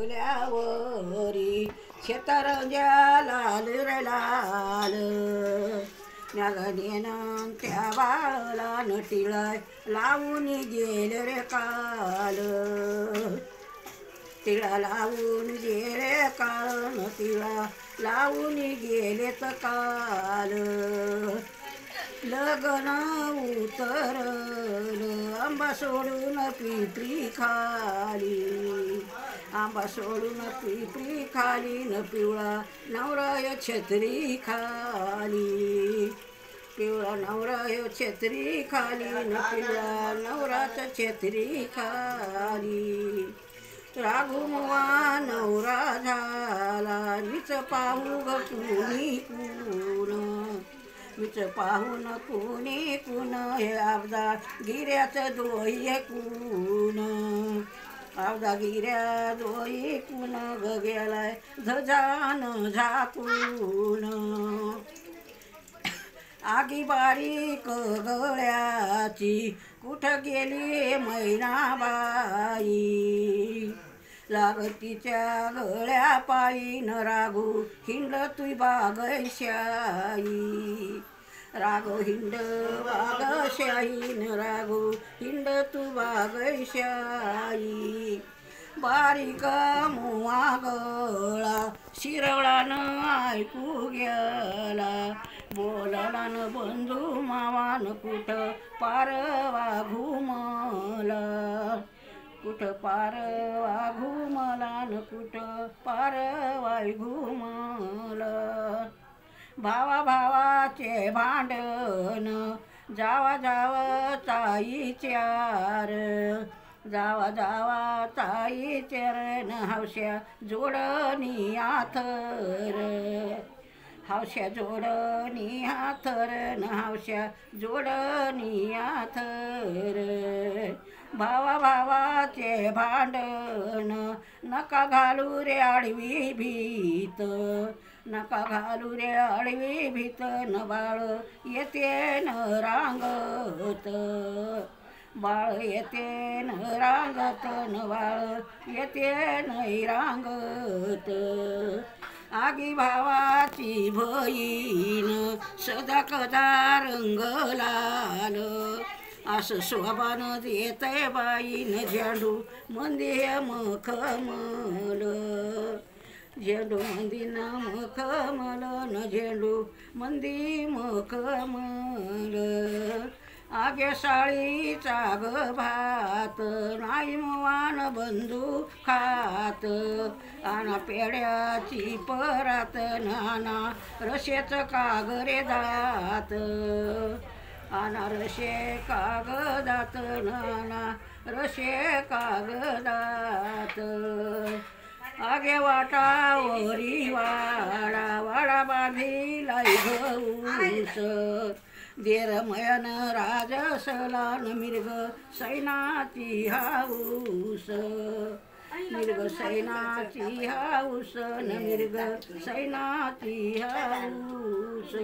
डोंगल्यावरी शेतरंजा लाल रे लाल नगदेनं त्या बाळाला नटीला लावून गेले रे काल तिला लावून गेले काल तिला लावून गेलेत काल लगन उतरलं आंबा सोडून पिपरी खाली आंबा सोडून पिपरी खाली न पिवळा नवरा छत्री खाली पिवळा नवरा छत्री खाली न पिवळा नवराचा छत्री खाली राघुमुवा नवरा झाला मीच पाहू ग कुणी कुण मीच पाहून कुणी कुण हे आवदा गिऱ्याचं डोई कुण आवदा गिऱ्या डोई कुण ग गेलाय धजान झाकून आगी बारीक गळ्याची कुठं गेली मैनाबाई लागतीच्या गळ्या पायी न राघू हिंड तुई बागशाई राघव हिंड बागशाई न राघू हिंड तू बागशाई बारीक मुवा गळा शिरवळानं ऐकू गेला बोलला न बंधू मावान कुठं पारवा घुमला कुठं पारवा घुमला न कुठं पारवा घुमला भावा भावाचे भांडण जावा जावा ताई चार जावा जावा ताई चरण हौश्या जोडणी आथर हौश्या जोडणी हाथर न हौश्या जोडणी आथर भावा भावाचे भांडण नका घालू रे आडवी भीत नका घालू रे आडवी भीत न बाळ येते न रांगत बाळ येते न रांगत न बाळ येते नाही रांगत आगी भावाची बहीण सदा कदा रंग लाल असं शोभान देतय बाईन झेंडू मंदिर मखमल झेंडू मंदिर मखमल न झेंडू मंदी मखमल आगे साळीचा ग भात नाही मुवान बंधू खात आना पेड्याची परात नाना रशेचं कागरे दात आना रशे कागदात नाना रशे कागदात आगे वाटावरी वाडा वाडा बांधिलाई घऊस देरमयन राजसला न मिर्ग सैनाची हाऊस मिर्ग सैनाची हाऊस न मिर्ग सैनाची हाऊस